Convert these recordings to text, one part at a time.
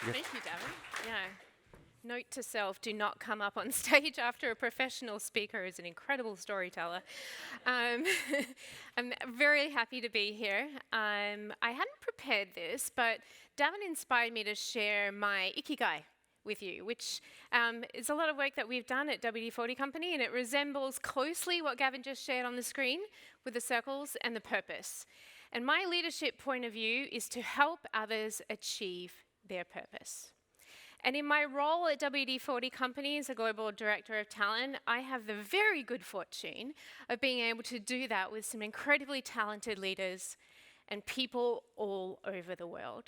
Yes. Thank you, Davin. Yeah. Note to self, do not come up on stage after a professional speaker who's an incredible storyteller. Um, I'm very happy to be here. I hadn't prepared this, but Davin inspired me to share my ikigai with you, which is a lot of work that we've done at WD-40 Company, and it resembles closely what Gavin just shared on the screen with the circles and the purpose. And my leadership point of view is to help others achieve their purpose. And in my role at WD-40 Company as a Global Director of Talent, I have the very good fortune of being able to do that with some incredibly talented leaders and people all over the world.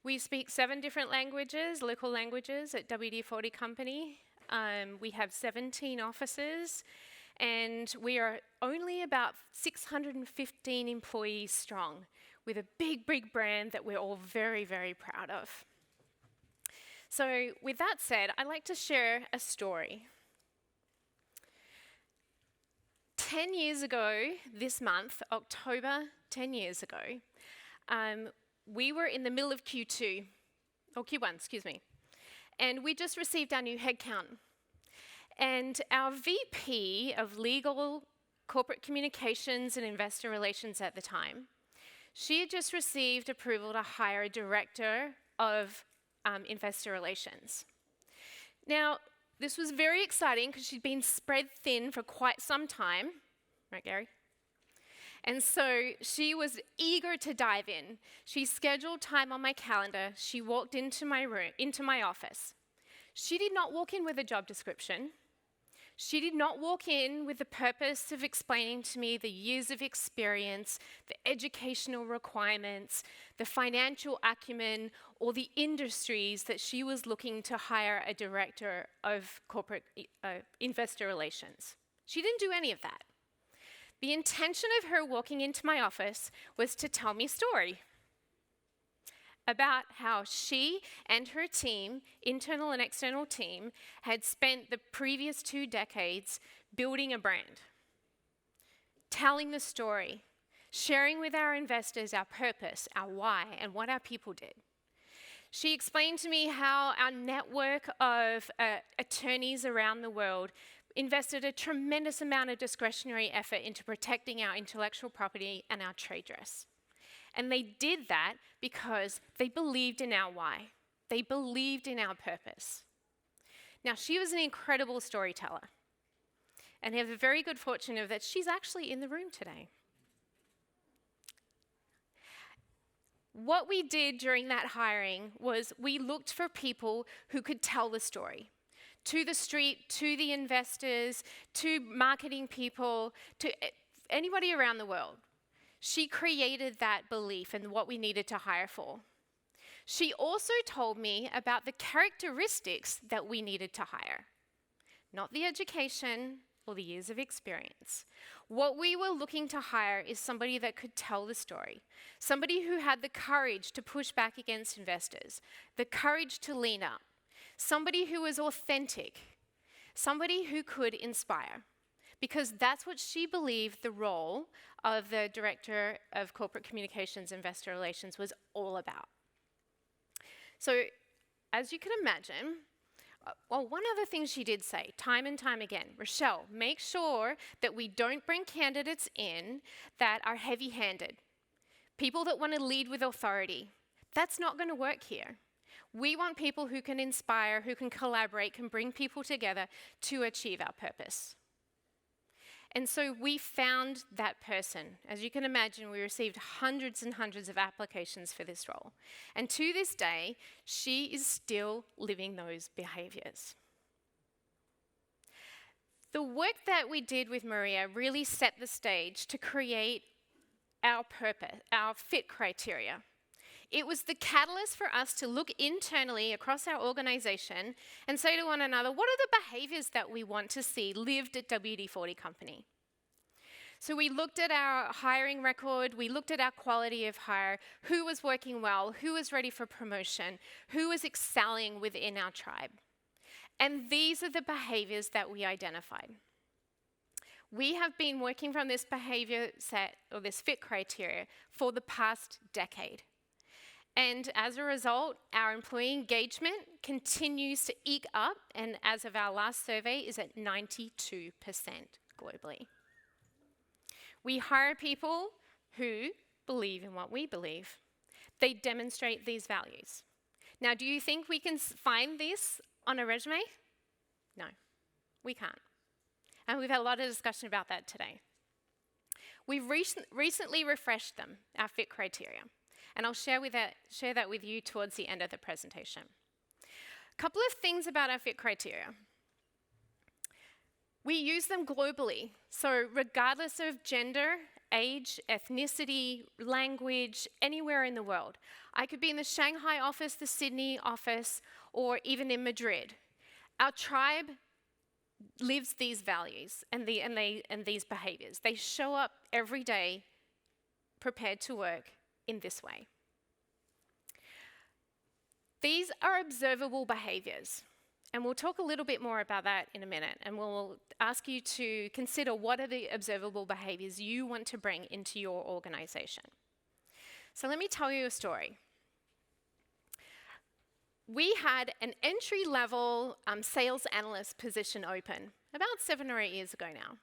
We speak 7 different languages, local languages at WD-40 Company. We have 17 offices, and we are only about 615 employees strong, with a big, big brand that we're all very, very proud of. So with that said, I'd like to share a story. 10 years ago, this month, October, 10 years ago, we were in the middle of Q2, or Q1, excuse me, and we just received our new headcount. And our VP of Legal, Corporate Communications and Investor Relations at the time, she had just received approval to hire a director of Investor Relations. Now, this was very exciting because she'd been spread thin for quite some time, right, Gary? And so she was eager to dive in. She scheduled time on my calendar. She walked into my room, into my office. She did not walk in with a job description. She did not walk in with the purpose of explaining to me the years of experience, the educational requirements, the financial acumen, or the industries that she was looking to hire a director of corporate investor relations. She didn't do any of that. The intention of her walking into my office was to tell me a story about how she and her team, internal and external team, had spent the previous 2 decades building a brand, telling the story, sharing with our investors our purpose, our why, and what our people did. She explained to me how our network of attorneys around the world invested a tremendous amount of discretionary effort into protecting our intellectual property and our trade dress. And they did that because they believed in our why. They believed in our purpose. Now, she was an incredible storyteller. And I have a very good fortune of that she's actually in the room today. What we did during that hiring was we looked for people who could tell the story. To the street, to the investors, to marketing people, to anybody around the world. She created that belief in what we needed to hire for. She also told me about the characteristics that we needed to hire, not the education or the years of experience. What we were looking to hire is somebody that could tell the story, somebody who had the courage to push back against investors, the courage to lean up, somebody who was authentic, somebody who could inspire. Because that's what she believed the role of the Director of Corporate Communications and Investor Relations was all about. So, as you can imagine, one other thing she did say, time and time again, Rachelle, make sure that we don't bring candidates in that are heavy-handed, people that want to lead with authority. That's not going to work here. We want people who can inspire, who can collaborate, can bring people together to achieve our purpose. And so we found that person. As you can imagine, we received hundreds and hundreds of applications for this role. And to this day, she is still living those behaviors. The work that we did with Maria really set the stage to create our purpose, our fit criteria. It was the catalyst for us to look internally across our organization and say to one another, what are the behaviors that we want to see lived at WD-40 Company? So we looked at our hiring record, we looked at our quality of hire, who was working well, who was ready for promotion, who was excelling within our tribe. And these are the behaviors that we identified. We have been working from this behavior set, or this fit criteria, for the past decade. And as a result, our employee engagement continues to eke up, and as of our last survey, is at 92% globally. We hire people who believe in what we believe. They demonstrate these values. Now, do you think we can find this on a resume? No, we can't. And we've had a lot of discussion about that today. We've recently refreshed them, our fit criteria. And I'll share that with you towards the end of the presentation. A couple of things about our fit criteria. We use them globally, so regardless of gender, age, ethnicity, language, anywhere in the world. I could be in the Shanghai office, the Sydney office, or even in Madrid. Our tribe lives these values and these behaviors. They show up every day prepared to work in this way. These are observable behaviors, and we'll talk a little bit more about that in a minute, and we'll ask you to consider what are the observable behaviors you want to bring into your organization. So let me tell you a story. We had an entry-level sales analyst position open about 7 or 8 years ago now.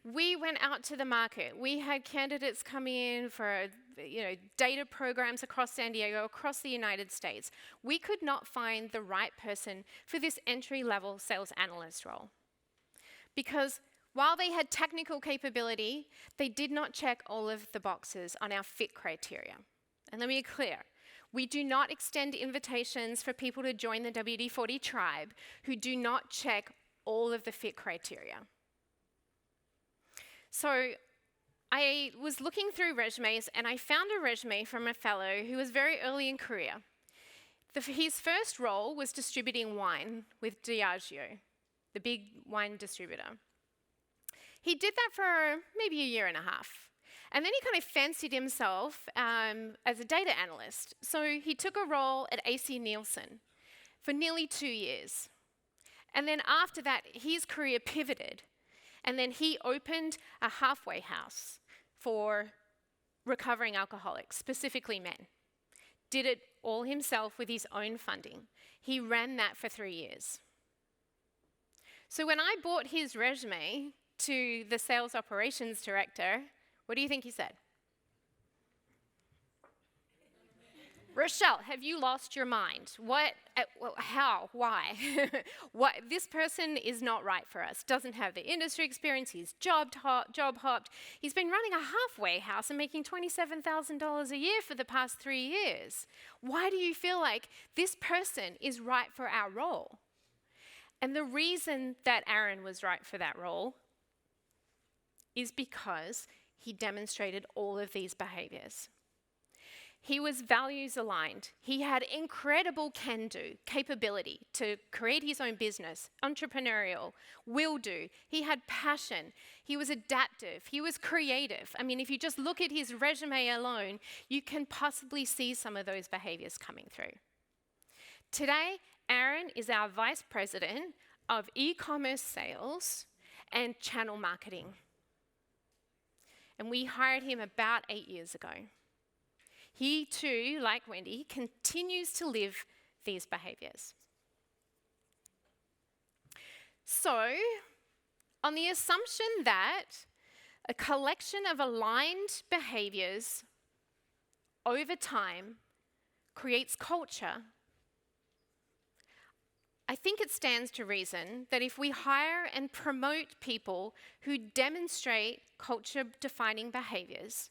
We went out to the market. We had candidates come in for data programs across San Diego, across the United States. We could not find the right person for this entry-level sales analyst role. Because while they had technical capability, they did not check all of the boxes on our fit criteria. And let me be clear, we do not extend invitations for people to join the WD-40 tribe who do not check all of the fit criteria. So I was looking through resumes, and I found a resume from a fellow who was very early in career. His first role was distributing wine with Diageo, the big wine distributor. He did that for maybe a year and a half. And then he kind of fancied himself as a data analyst. So he took a role at AC Nielsen for nearly 2 years. And then after that, his career pivoted. And then he opened a halfway house for recovering alcoholics, specifically men. Did it all himself with his own funding. He ran that for 3 years. So when I brought his resume to the sales operations director, what do you think he said? Rachelle, have you lost your mind? What, how, why? This person is not right for us. Doesn't have the industry experience, he's job hopped. He's been running a halfway house and making $27,000 a year for the past 3 years. Why do you feel like this person is right for our role? And the reason that Aaron was right for that role is because he demonstrated all of these behaviors. He was values aligned. He had incredible can-do capability to create his own business, entrepreneurial, will-do. He had passion. He was adaptive. He was creative. I mean, if you just look at his resume alone, you can possibly see some of those behaviors coming through. Today, Aaron is our Vice President of e-commerce sales and channel marketing. And we hired him about 8 years ago. He too, like Wendy, continues to live these behaviors. So, on the assumption that a collection of aligned behaviors over time creates culture, I think it stands to reason that if we hire and promote people who demonstrate culture-defining behaviors,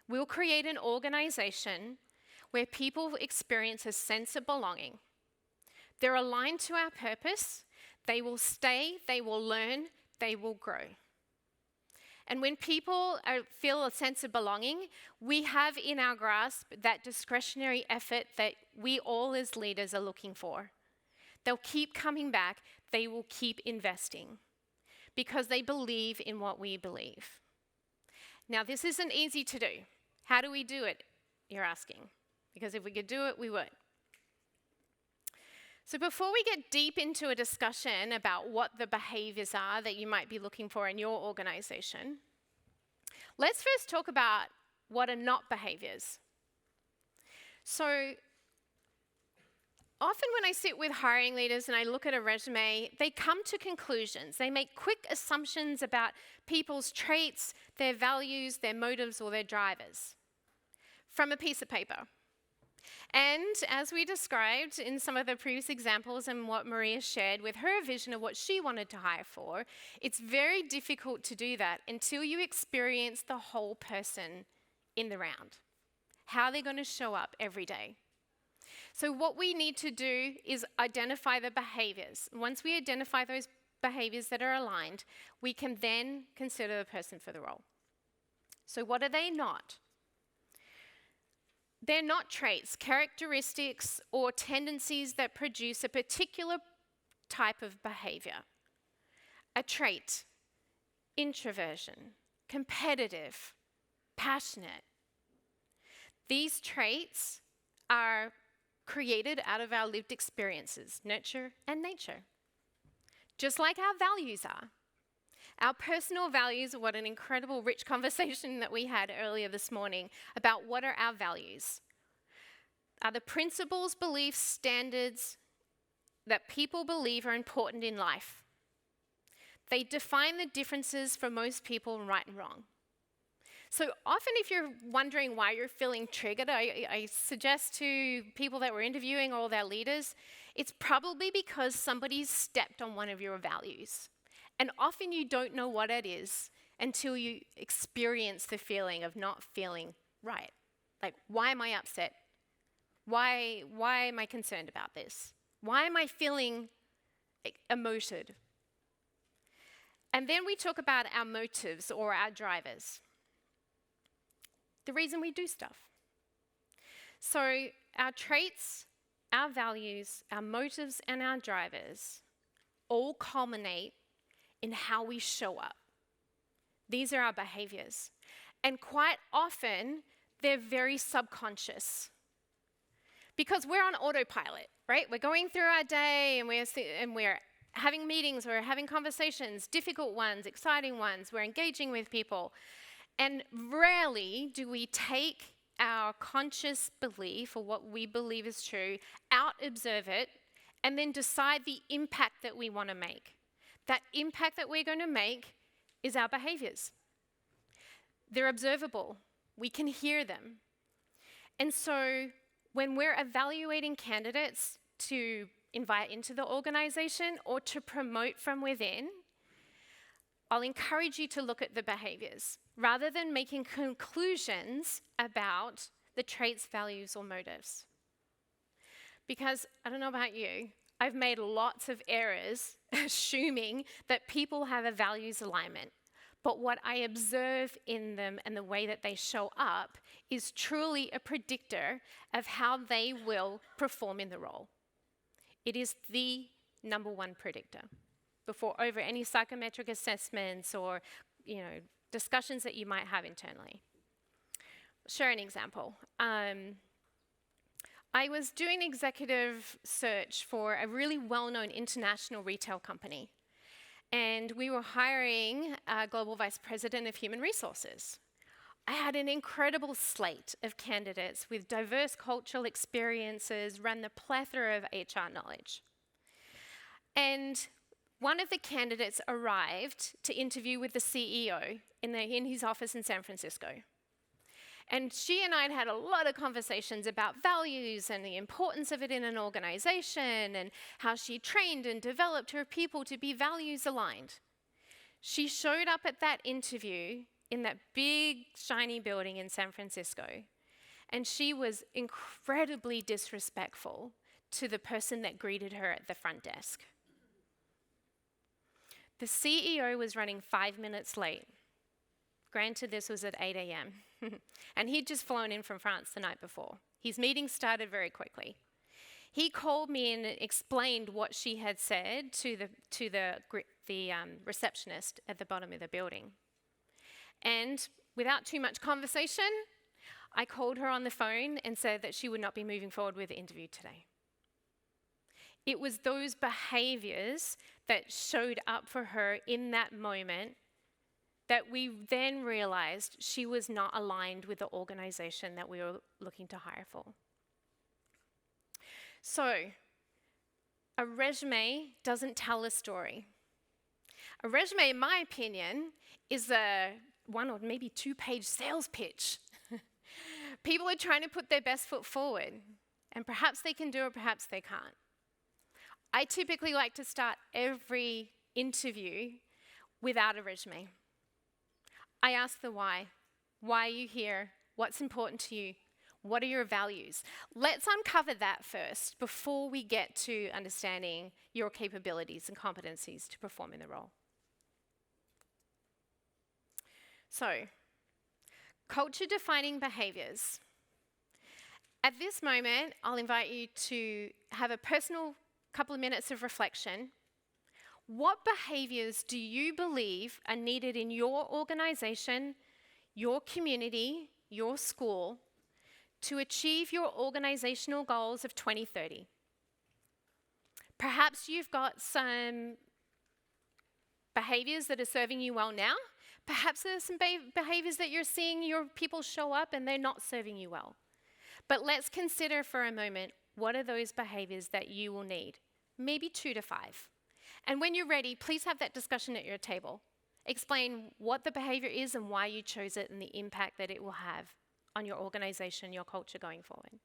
we'll create an organization where people experience a sense of belonging. They're aligned to our purpose, they will stay, they will learn, they will grow. And when people feel a sense of belonging, we have in our grasp that discretionary effort that we all as leaders are looking for. They'll keep coming back, they will keep investing because they believe in what we believe. Now, this isn't easy to do. How do we do it, you're asking? Because if we could do it, we would. So before we get deep into a discussion about what the behaviors are that you might be looking for in your organization, let's first talk about what are not behaviors. So often when I sit with hiring leaders and I look at a resume, they come to conclusions. They make quick assumptions about people's traits, their values, their motives, or their drivers from a piece of paper. And as we described in some of the previous examples and what Maria shared with her vision of what she wanted to hire for, it's very difficult to do that until you experience the whole person in the round, how they're going to show up every day. So what we need to do is identify the behaviors. Once we identify those behaviors that are aligned, we can then consider the person for the role. So what are they not? They're not traits, characteristics, or tendencies that produce a particular type of behavior. A trait, introversion, competitive, passionate. These traits are created out of our lived experiences, nurture and nature. Just like our values are. Our personal values, what an incredible rich conversation that we had earlier this morning about what are our values. Are the principles, beliefs, standards that people believe are important in life. They define the differences for most people in right and wrong. So often if you're wondering why you're feeling triggered, I suggest to people that we're interviewing or their leaders, it's probably because somebody's stepped on one of your values. And often you don't know what it is until you experience the feeling of not feeling right. Like, why am I upset? Why am I concerned about this? Why am I feeling emoted? And then we talk about our motives or our drivers. The reason we do stuff. So our traits, our values, our motives, and our drivers all culminate in how we show up. These are our behaviors. And quite often, they're very subconscious. Because we're on autopilot, right? We're going through our day and we're having meetings, we're having conversations, difficult ones, exciting ones, we're engaging with people. And rarely do we take our conscious belief or what we believe is true, out, observe it, and then decide the impact that we want to make. That impact that we're going to make is our behaviors. They're observable. We can hear them. And so when we're evaluating candidates to invite into the organization or to promote from within, I'll encourage you to look at the behaviors rather than making conclusions about the traits, values, or motives. Because I don't know about you, I've made lots of errors assuming that people have a values alignment. But what I observe in them and the way that they show up is truly a predictor of how they will perform in the role. It is the number one predictor before over any psychometric assessments or, discussions that you might have internally. I'll share an example. I was doing executive search for a really well-known international retail company. And we were hiring a global vice president of human resources. I had an incredible slate of candidates with diverse cultural experiences, ran the plethora of HR knowledge. And one of the candidates arrived to interview with the CEO in his office in San Francisco. And she and I had a lot of conversations about values and the importance of it in an organization and how she trained and developed her people to be values aligned. She showed up at that interview in that big, shiny building in San Francisco, and she was incredibly disrespectful to the person that greeted her at the front desk. The CEO was running 5 minutes late. Granted, this was at 8 a.m. And he'd just flown in from France the night before. His meeting started very quickly. He called me and explained what she had said to the receptionist at the bottom of the building. And without too much conversation, I called her on the phone and said that she would not be moving forward with the interview today. It was those behaviors that showed up for her in that moment that we then realized she was not aligned with the organization that we were looking to hire for. So, a resume doesn't tell a story. A resume, in my opinion, is a 1 or maybe 2-page sales pitch. People are trying to put their best foot forward, and perhaps they can do it, perhaps they can't. I typically like to start every interview without a resume. I ask the why. Why are you here? What's important to you? What are your values? Let's uncover that first before we get to understanding your capabilities and competencies to perform in the role. So, culture-defining behaviours. At this moment, I'll invite you to have a personal couple of minutes of reflection. What behaviours do you believe are needed in your organisation, your community, your school, to achieve your organisational goals of 2030? Perhaps you've got some behaviours that are serving you well now. Perhaps there's some behaviours that you're seeing your people show up and they're not serving you well. But let's consider for a moment, what are those behaviours that you will need? Maybe 2 to 5. And when you're ready, please have that discussion at your table. Explain what the behaviour is and why you chose it and the impact that it will have on your organisation, your culture going forward.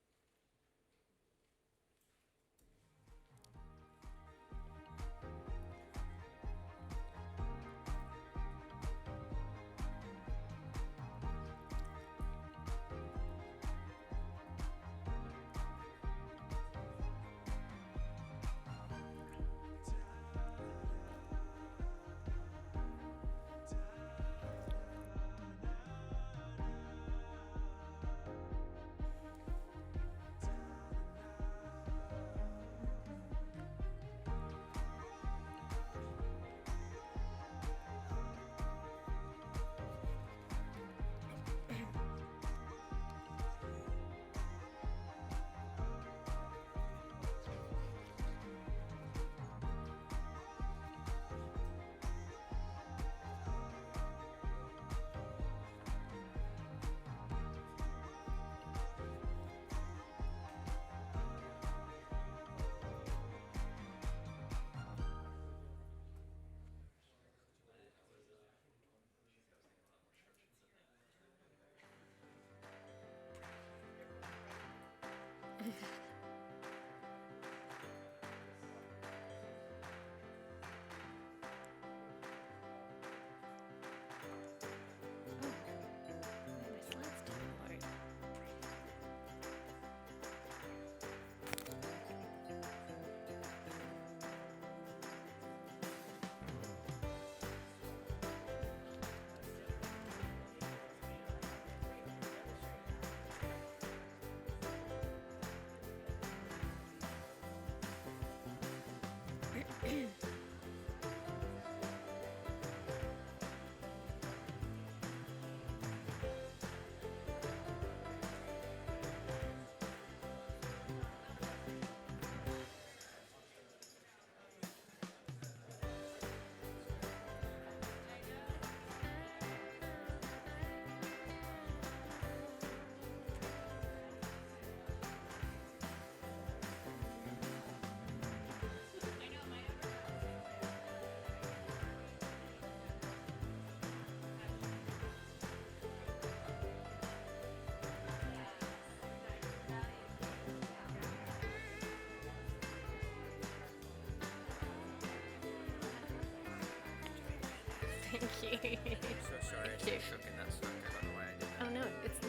Thank you. I'm so sorry, I Thank you. shook and that stuck it on the way I did that. Oh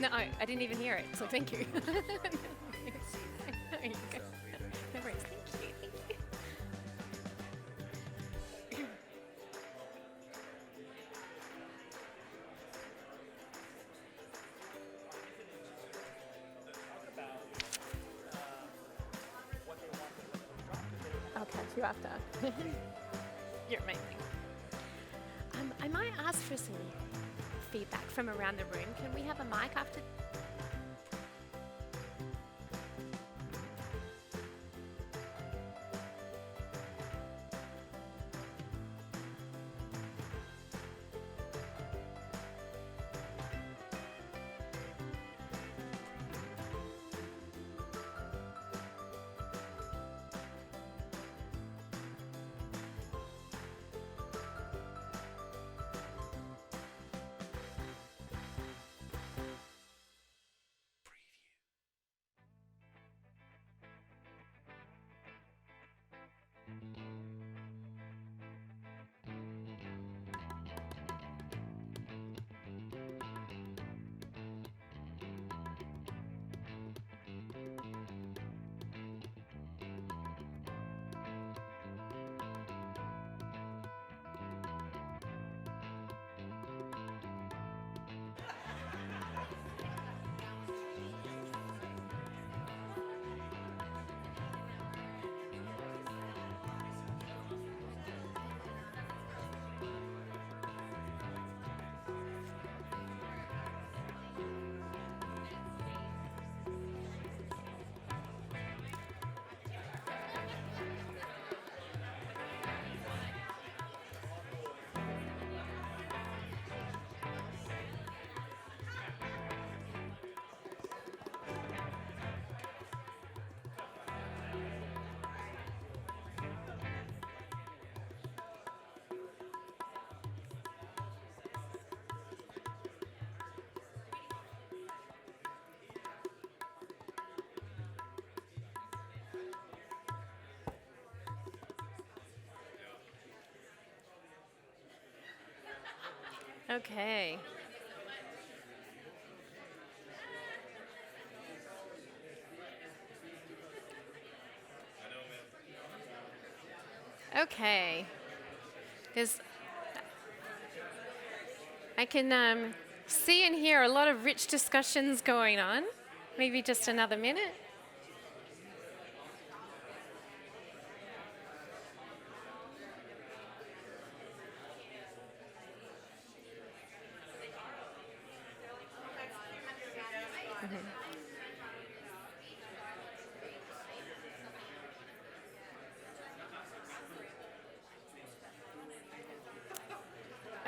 no, no, I didn't even hear it, so thank you. No, you go. No worries, thank you, thank you. I'll catch you after. You're amazing. I might ask for some feedback from around the room. Can we have a mic after? Okay. Okay. There's, I can see and hear a lot of rich discussions going on. Maybe just another minute.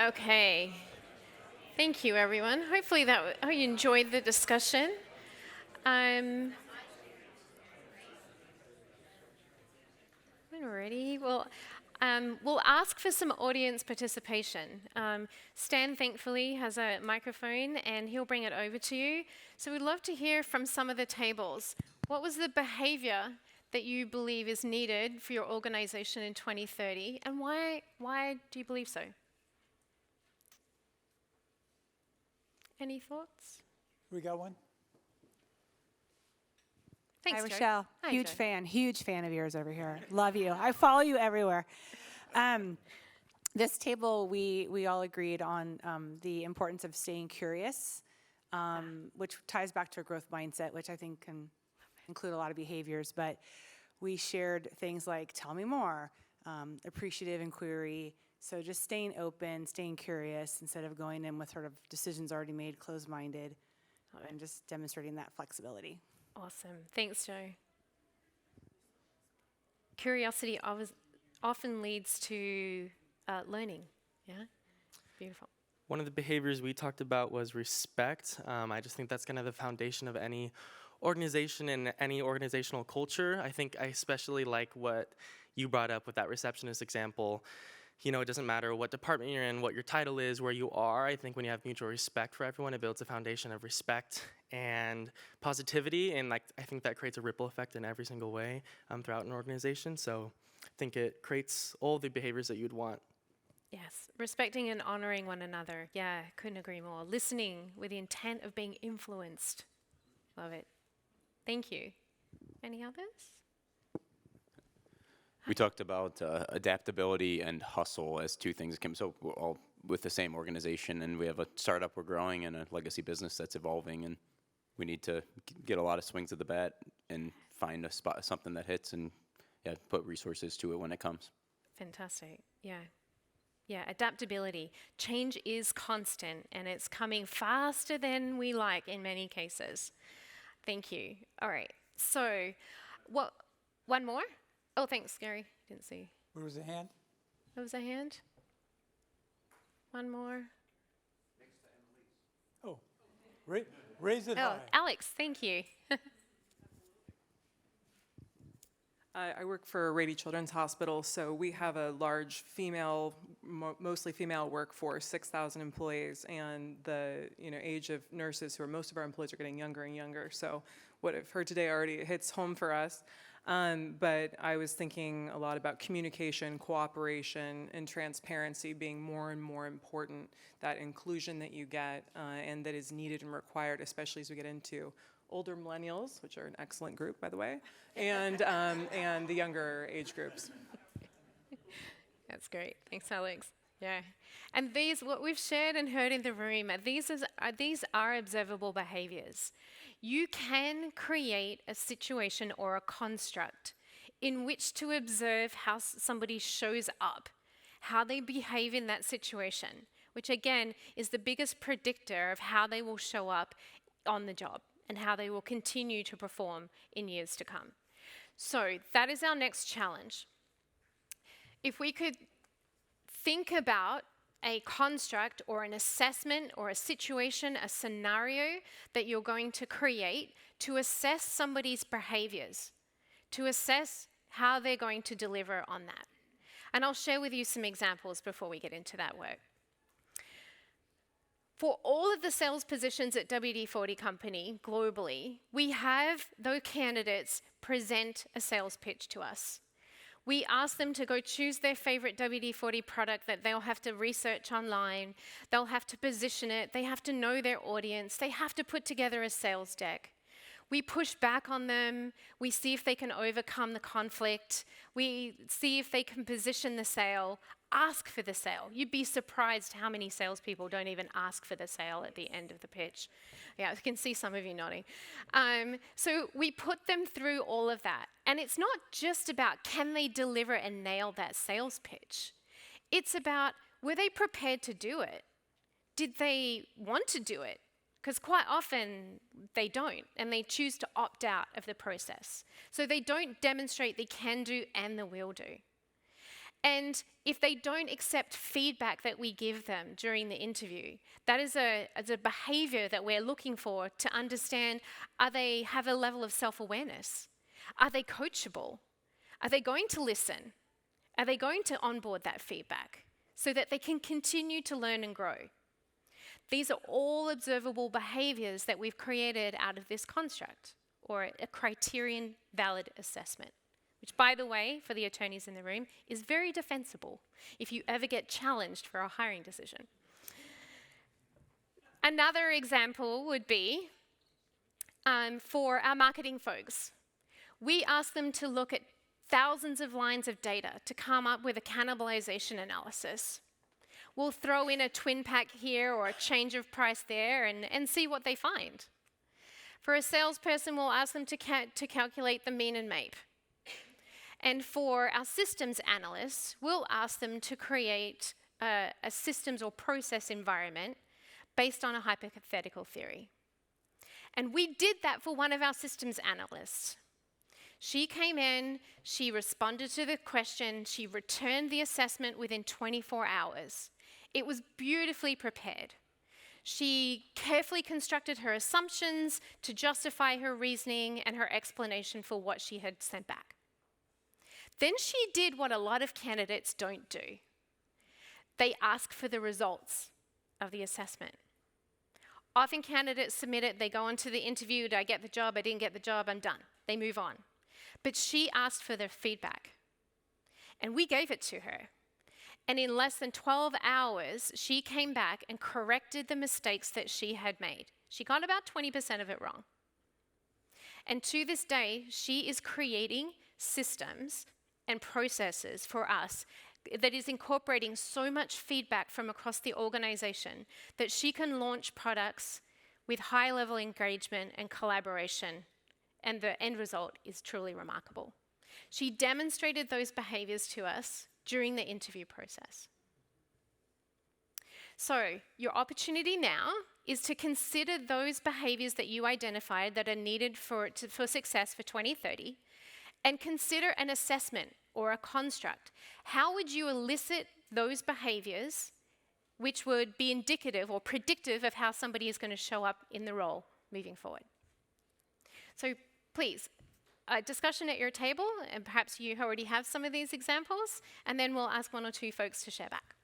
Okay. Thank you, everyone. Hopefully you enjoyed the discussion. Um, Alrighty. Well, we'll ask for some audience participation. Stan, thankfully, has a microphone and he'll bring it over to you. So we'd love to hear from some of the tables. What was the behavior that you believe is needed for your organization in 2030, and why do you believe so? Any thoughts? We got one? Thanks, Hi, Jo. Rachelle. Hi, Huge fan of yours over here. Love you. I follow you everywhere. This table, we all agreed on the importance of staying curious, which ties back to a growth mindset, which I think can include a lot of behaviors. But we shared things like tell me more, appreciative inquiry. So just staying open, staying curious instead of going in with sort of decisions already made, closed-minded, and just demonstrating that flexibility. Awesome. Thanks, Jo. Curiosity often leads to learning. Yeah? Beautiful. One of the behaviors we talked about was respect. I just think that's kind of the foundation of any organization and any organizational culture. I think I especially like what you brought up with that receptionist example. You know, it doesn't matter what department you're in, what your title is, where you are. I think when you have mutual respect for everyone, it builds a foundation of respect and positivity, and I think that creates a ripple effect in every single way throughout an organization. So I think it creates all the behaviors that you'd want. Yes, respecting and honoring one another. Yeah, couldn't agree more. Listening with the intent of being influenced. Love it. Thank you. Any others? We talked about adaptability and hustle as two things that came. So we're all with the same organization, and we have a startup we're growing and a legacy business that's evolving, and we need to get a lot of swings of the bat and find a spot, something that hits, and put resources to it when it comes. Fantastic. Yeah. Yeah, adaptability. Change is constant, and it's coming faster than we like in many cases. Thank you. All right. So, one more? Oh, thanks, Gary. Didn't see. Where was the hand? There was a hand. One more. Oh, raise it Oh, high. Alex, thank you. I work for Rady Children's Hospital, so we have a large female, mostly female workforce, 6,000 employees, and the age of nurses, who are most of our employees, are getting younger and younger. So what I've heard today already hits home for us. But I was thinking a lot about communication, cooperation, and transparency being more and more important. That inclusion that you get and that is needed and required, especially as we get into older millennials, which are an excellent group, by the way, and the younger age groups. That's great. Thanks, Alex. Yeah. And what we've shared and heard in the room, these are observable behaviors. You can create a situation or a construct in which to observe how somebody shows up, how they behave in that situation, which again is the biggest predictor of how they will show up on the job and how they will continue to perform in years to come. So that is our next challenge. If we could think about a construct or an assessment or a situation, a scenario that you're going to create to assess somebody's behaviors, to assess how they're going to deliver on that. And I'll share with you some examples before we get into that work. For all of the sales positions at WD-40 Company globally, we have those candidates present a sales pitch to us. We ask them to go choose their favorite WD-40 product that they'll have to research online. They'll have to position it. They have to know their audience. They have to put together a sales deck. We push back on them. We see if they can overcome the conflict. We see if they can position the sale, ask for the sale. You'd be surprised how many salespeople don't even ask for the sale at the end of the pitch. Yeah, I can see some of you nodding. So we put them through all of that. And it's not just about can they deliver and nail that sales pitch. It's about, were they prepared to do it? Did they want to do it? Because quite often they don't, and they choose to opt out of the process. So they don't demonstrate the can do and the will do. And if they don't accept feedback that we give them during the interview, that is a behavior that we're looking for to understand, are they have a level of self-awareness? Are they coachable? Are they going to listen? Are they going to onboard that feedback so that they can continue to learn and grow? These are all observable behaviors that we've created out of this construct, or a criterion valid assessment, which, by the way, for the attorneys in the room, is very defensible if you ever get challenged for a hiring decision. Another example would be for our marketing folks. We ask them to look at thousands of lines of data to come up with a cannibalization analysis. We'll throw in a twin pack here or a change of price there and see what they find. For a salesperson, we'll ask them to calculate the mean and MAPE. And for our systems analysts, we'll ask them to create a systems or process environment based on a hypothetical theory. And we did that for one of our systems analysts. She came in, she responded to the question, she returned the assessment within 24 hours. It was beautifully prepared. She carefully constructed her assumptions to justify her reasoning and her explanation for what she had sent back. Then she did what a lot of candidates don't do. They ask for the results of the assessment. Often candidates submit it, they go on to the interview, did I get the job, I didn't get the job, I'm done. They move on. But she asked for their feedback, and we gave it to her. And in less than 12 hours, she came back and corrected the mistakes that she had made. She got about 20% of it wrong. And to this day, she is creating systems and processes for us that is incorporating so much feedback from across the organization that she can launch products with high-level engagement and collaboration, and the end result is truly remarkable. She demonstrated those behaviors to us during the interview process. So your opportunity now is to consider those behaviors that you identified that are needed for success for 2030, and consider an assessment or a construct. How would you elicit those behaviors which would be indicative or predictive of how somebody is going to show up in the role moving forward? So please, a discussion at your table, and perhaps you already have some of these examples, and then we'll ask one or two folks to share back.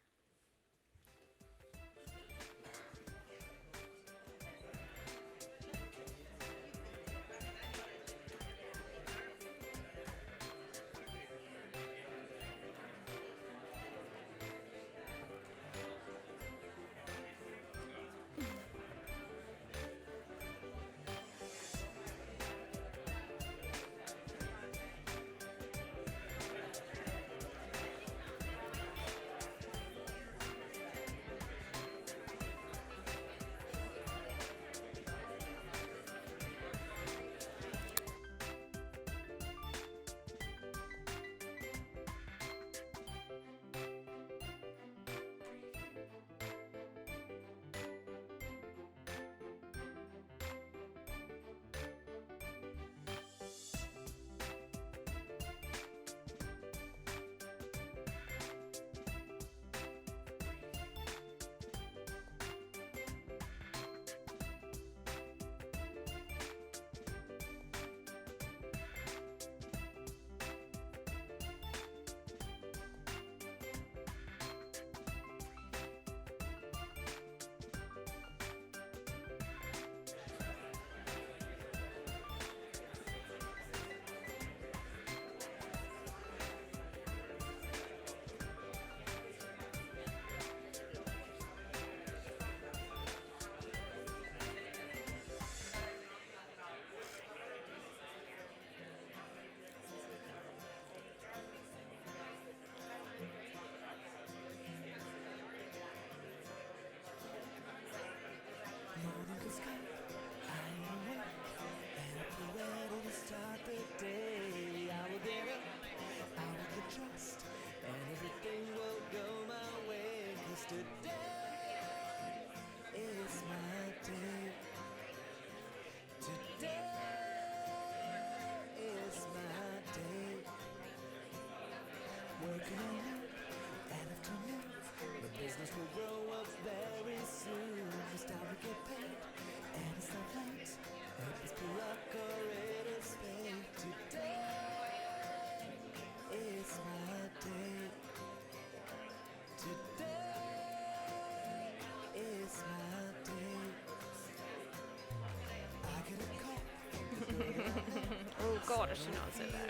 Oh God, I should not say that.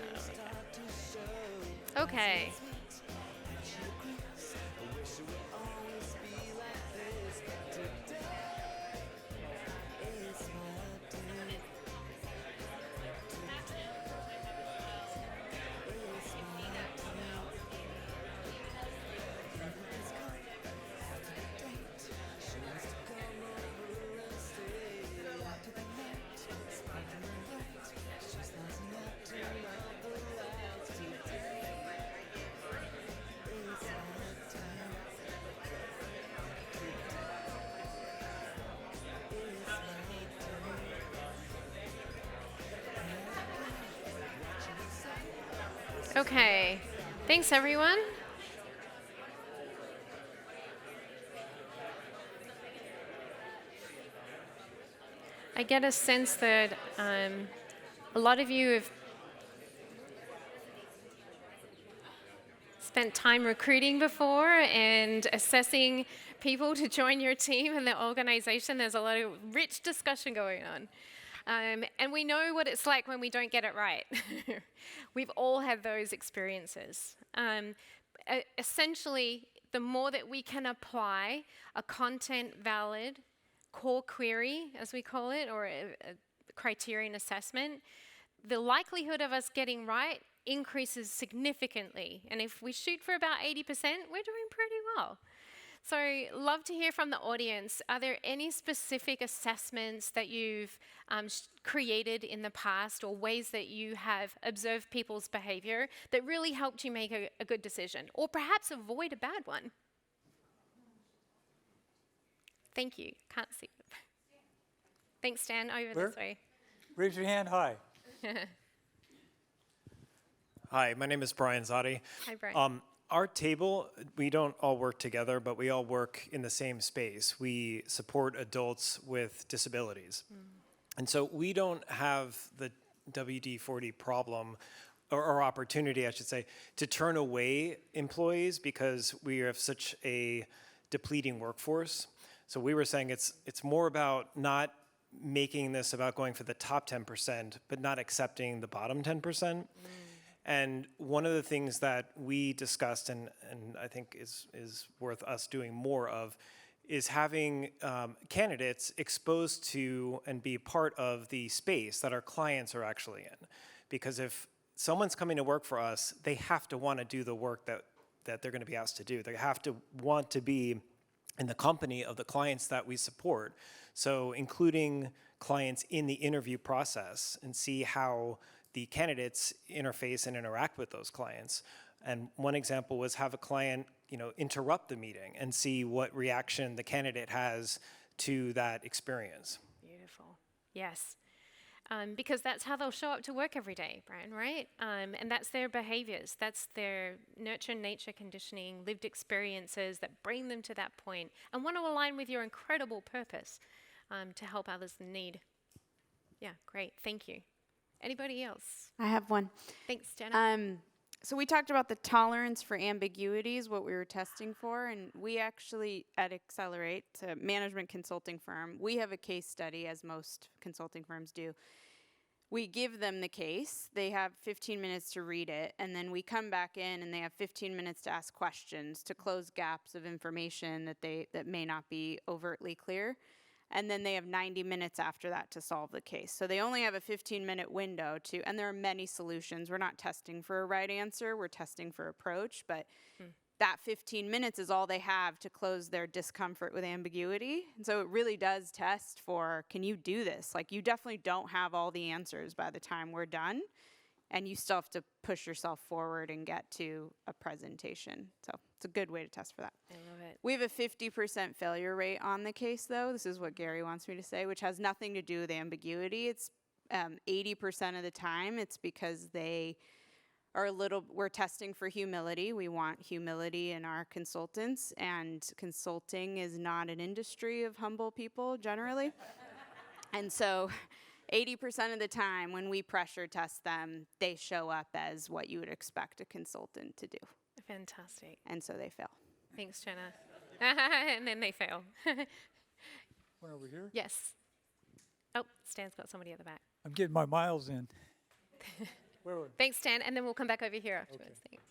Okay. Okay. Thanks, everyone. I get a sense that a lot of you have spent time recruiting before and assessing people to join your team and the organization. There's a lot of rich discussion going on. And we know what it's like when we don't get it right. We've all had those experiences. Essentially, the more that we can apply a content valid core query, as we call it, or a criterion assessment, the likelihood of us getting right increases significantly. And if we shoot for about 80%, we're doing pretty well. So love to hear from the audience. Are there any specific assessments that you've created in the past, or ways that you have observed people's behavior that really helped you make a good decision, or perhaps avoid a bad one? Thank you. Can't see it. Thanks, Stan. Over Where? this way. Raise your hand high. Hi, my name is Brian Zotti. Hi, Brian. Our table, we don't all work together, but we all work in the same space. We support adults with disabilities. And so we don't have the WD-40 problem, or opportunity, I should say, to turn away employees because we have such a depleting workforce. So we were saying it's more about not making this about going for the top 10%, but not accepting the bottom 10%. And one of the things that we discussed, and I think is worth us doing more of, is having candidates exposed to and be part of the space that our clients are actually in. Because if someone's coming to work for us, they have to want to do the work that they're going to be asked to do. They have to want to be in the company of the clients that we support. So including clients in the interview process and see how the candidates interface and interact with those clients. And one example was have a client, interrupt the meeting and see what reaction the candidate has to that experience. Beautiful. Yes. Because that's how they'll show up to work every day, Brian, right? And that's their behaviors. That's their nurture and nature conditioning, lived experiences that bring them to that point and want to align with your incredible purpose to help others in need. Yeah, great. Thank you. Anybody else? I have one. Thanks, Jenna. So we talked about the tolerance for ambiguities, what we were testing for, and we actually, at Accelerate, a management consulting firm, we have a case study, as most consulting firms do. We give them the case, they have 15 minutes to read it, and then we come back in and they have 15 minutes to ask questions to close gaps of information that may not be overtly clear. And then they have 90 minutes after that to solve the case. So they only have a 15-minute window and there are many solutions. We're not testing for a right answer, we're testing for approach, but that 15 minutes is all they have to close their discomfort with ambiguity. And so it really does test for, can you do this? Like, you definitely don't have all the answers by the time we're done, and you still have to push yourself forward and get to a presentation. So it's a good way to test for that. I love it. We have a 50% failure rate on the case, though. This is what Gary wants me to say, which has nothing to do with ambiguity. It's 80% of the time, it's because they we're testing for humility. We want humility in our consultants, and consulting is not an industry of humble people generally. And so 80% of the time when we pressure test them, they show up as what you would expect a consultant to do. Fantastic. And so they fail. Thanks, Jenna. And then they fail. One over here. Yes. Oh, Stan's got somebody at the back. I'm getting my miles in. Where were Thanks, Stan. And then we'll come back over here afterwards. Thanks.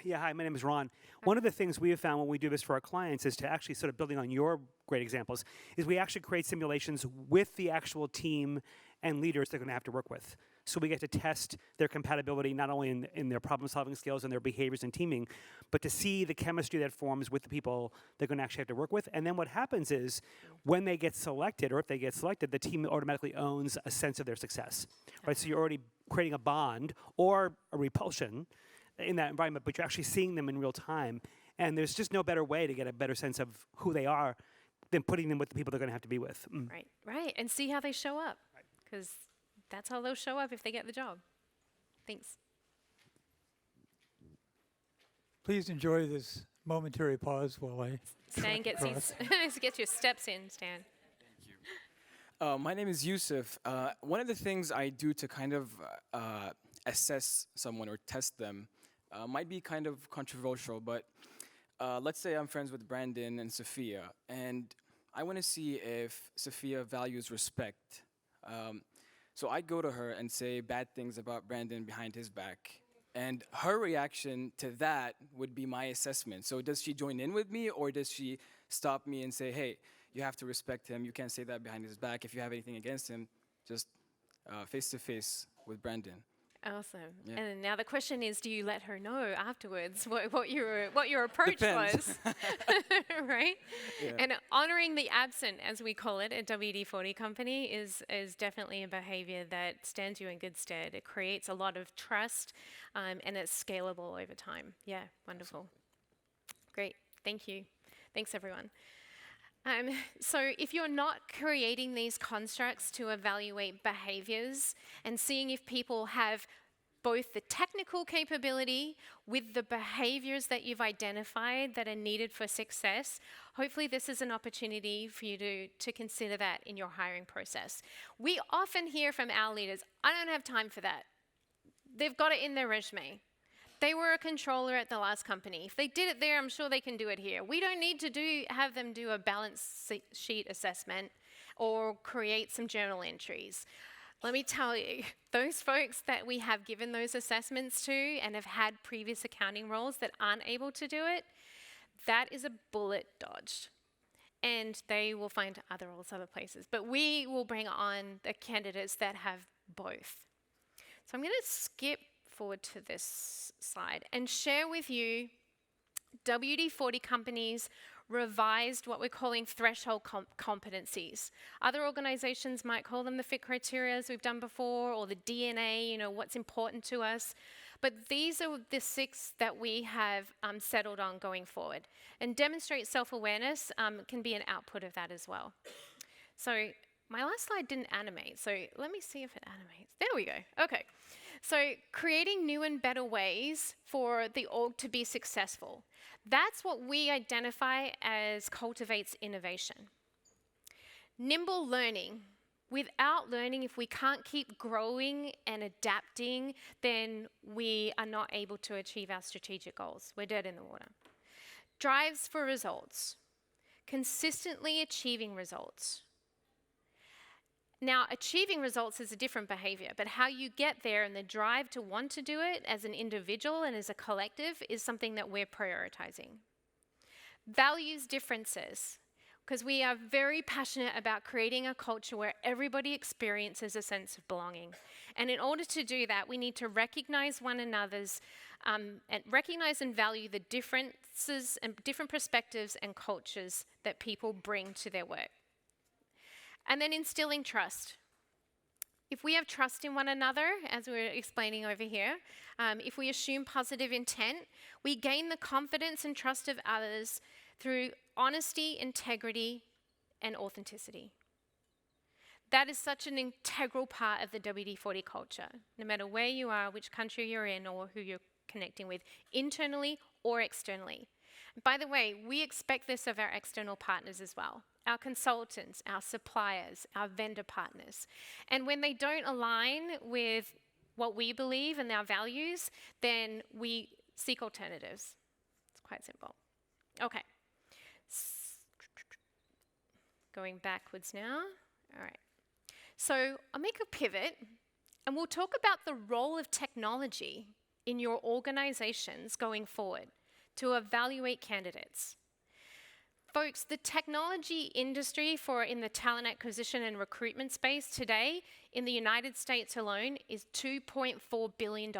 Yeah, hi, my name is Ron. One of the things we have found when we do this for our clients is to actually sort of building on your great examples, is we actually create simulations with the actual team and leaders they're going to have to work with. So we get to test their compatibility not only in their problem-solving skills and their behaviors and teaming, but to see the chemistry that forms with the people they're going to actually have to work with. And then what happens is when they get selected, or if they get selected, the team automatically owns a sense of their success. Right? So you're already creating a bond or a repulsion in that environment, but you're actually seeing them in real time. And there's just no better way to get a better sense of who they are than putting them with the people they're going to have to be with. Right, right. And see how they show up. Because that's how they'll show up if they get the job. Thanks. Please enjoy this momentary pause while I. Stan gets your steps in, Stan. My name is Yusuf. One of the things I do to kind of assess someone or test them might be kind of controversial, but let's say I'm friends with Brandon and Sophia, and I want to see if Sophia values respect. So I go to her and say bad things about Brandon behind his back. And her reaction to that would be my assessment. So does she join in with me, or does she stop me and say, hey, you have to respect him. You can't say that behind his back. If you have anything against him, just face to face with Brandon. Awesome. Yeah. And now the question is, do you let her know afterwards what your approach Depends. was? Right? Yeah. And honoring the absent, as we call it at WD-40 Company, is definitely a behavior that stands you in good stead. It creates a lot of trust, and it's scalable over time. Yeah, wonderful. Great. Thank you. Thanks, everyone. So if you're not creating these constructs to evaluate behaviors and seeing if people have both the technical capability with the behaviors that you've identified that are needed for success, hopefully this is an opportunity for you to consider that in your hiring process. We often hear from our leaders, I don't have time for that. They've got it in their resume. They were a controller at the last company. If they did it there, I'm sure they can do it here. We don't need to have them do a balance sheet assessment or create some journal entries. Let me tell you, those folks that we have given those assessments to and have had previous accounting roles that aren't able to do it, that is a bullet dodged. And they will find other roles other places. But we will bring on the candidates that have both. So I'm going to skip forward to this slide and share with you WD-40 Company's revised what we're calling threshold competencies. Other organizations might call them the fit criteria as we've done before, or the DNA, what's important to us. But these are the 6 that we have settled on going forward. And demonstrate self-awareness can be an output of that as well. So my last slide didn't animate, so let me see if it animates. There we go. Okay. So creating new and better ways for the org to be successful. That's what we identify as cultivates innovation. Nimble learning. Without learning, if we can't keep growing and adapting, then we are not able to achieve our strategic goals. We're dead in the water. Drives for results. Consistently achieving results. Now, achieving results is a different behavior, but how you get there and the drive to want to do it as an individual and as a collective is something that we're prioritizing. Values differences, because we are very passionate about creating a culture where everybody experiences a sense of belonging. And in order to do that, we need to recognize one another's, and recognize and value the differences and different perspectives and cultures that people bring to their work. And then instilling trust. If we have trust in one another, as we were explaining over here, if we assume positive intent, we gain the confidence and trust of others through honesty, integrity, and authenticity. That is such an integral part of the WD-40 culture, no matter where you are, which country you're in, or who you're connecting with, internally or externally. By the way, we expect this of our external partners as well, our consultants, our suppliers, our vendor partners. And when they don't align with what we believe and our values, then we seek alternatives. It's quite simple. Okay. Going backwards now. All right. So I'll make a pivot and we'll talk about the role of technology in your organizations going forward to evaluate candidates. Folks, the technology industry in the talent acquisition and recruitment space today in the United States alone is $2.4 billion.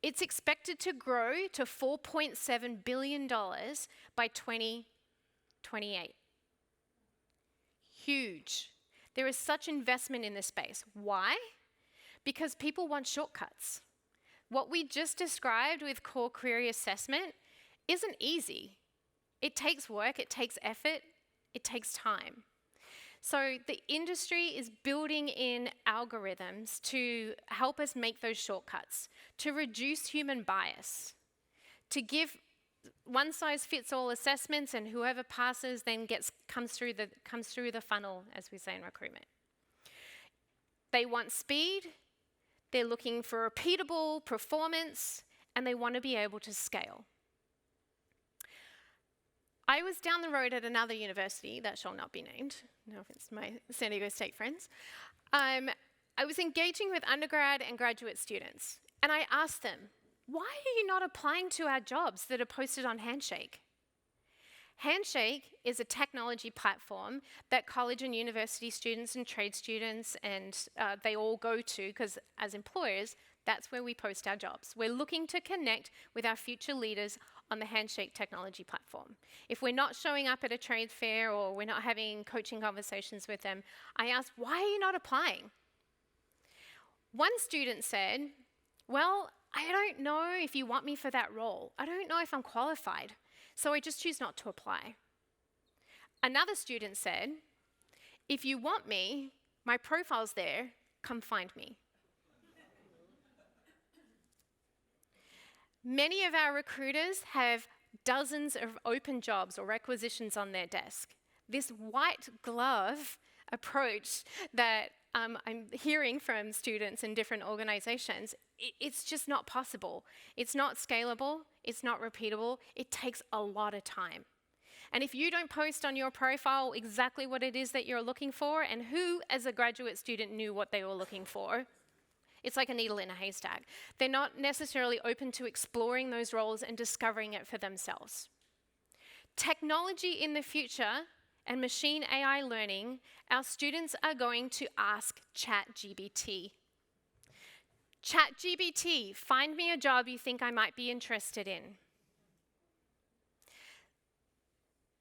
It's expected to grow to $4.7 billion by 2028. Huge. There is such investment in this space. Why? Because people want shortcuts. What we just described with core query assessment isn't easy. It takes work, it takes effort, it takes time. So the industry is building in algorithms to help us make those shortcuts, to reduce human bias, to give one-size-fits-all assessments, and whoever passes then comes through the funnel, as we say in recruitment. They want speed, they're looking for repeatable performance, and they want to be able to scale. I was down the road at another university that shall not be named, no offense to my San Diego State friends. I was engaging with undergrad and graduate students, and I asked them, why are you not applying to our jobs that are posted on Handshake? Handshake is a technology platform that college and university students and trade students and they all go to, because as employers, that's where we post our jobs. We're looking to connect with our future leaders on the Handshake technology platform. If we're not showing up at a trade fair or we're not having coaching conversations with them, I asked, why are you not applying? One student said, well, I don't know if you want me for that role. I don't know if I'm qualified, so I just choose not to apply. Another student said, if you want me, my profile's there, come find me. Many of our recruiters have dozens of open jobs or requisitions on their desk. This white glove approach that I'm hearing from students in different organizations, it's just not possible. It's not scalable, it's not repeatable, it takes a lot of time. And if you don't post on your profile exactly what it is that you're looking for, and who as a graduate student knew what they were looking for, it's like a needle in a haystack. They're not necessarily open to exploring those roles and discovering it for themselves. Technology in the future and machine AI learning, our students are going to ask ChatGPT. ChatGPT, find me a job you think I might be interested in.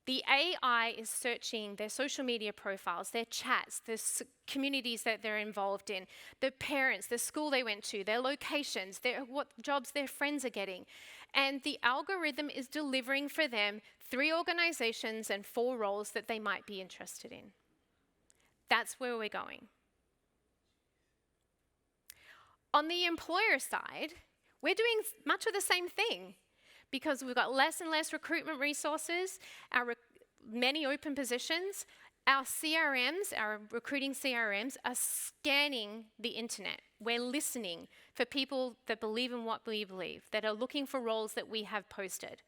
The AI is searching their social media profiles, their chats, the communities that they're involved in, the parents, the school they went to, their locations, what jobs their friends are getting. And the algorithm is delivering for them 3 organizations and 4 roles that they might be interested in. That's where we're going. On the employer side, we're doing much of the same thing. Because we've got less and less recruitment resources, many open positions, our CRMs, our recruiting CRMs, are scanning the internet. We're listening for people that believe in what we believe, that are looking for roles that we have posted.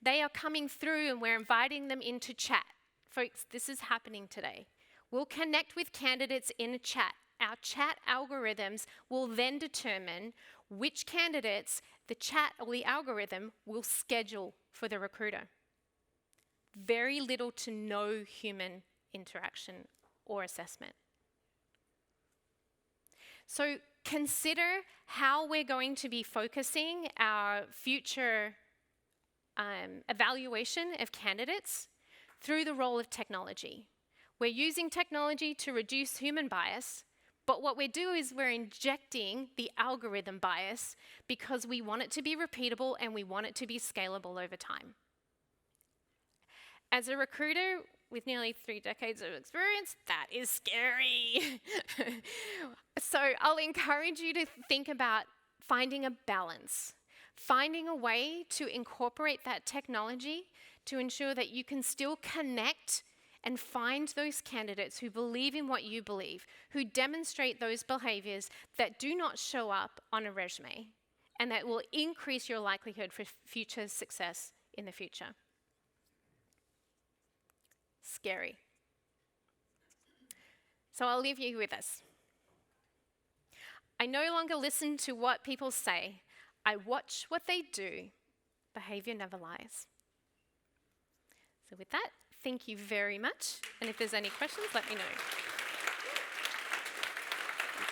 They are coming through and we're inviting them into chat. Folks, this is happening today. We'll connect with candidates in a chat. Our chat algorithms will then determine which candidates the chat or the algorithm will schedule for the recruiter. Very little to no human interaction or assessment. So consider how we're going to be focusing our future evaluation of candidates through the role of technology. We're using technology to reduce human bias, but what we do is we're injecting the algorithm bias because we want it to be repeatable and we want it to be scalable over time. As a recruiter, with nearly 3 decades of experience, that is scary. So I'll encourage you to think about finding a balance, finding a way to incorporate that technology to ensure that you can still connect and find those candidates who believe in what you believe, who demonstrate those behaviors that do not show up on a resume, and that will increase your likelihood for future success in the future. Scary. So I'll leave you with this. I no longer listen to what people say. I watch what they do. Behavior never lies. So with that, thank you very much. And if there's any questions, let me know.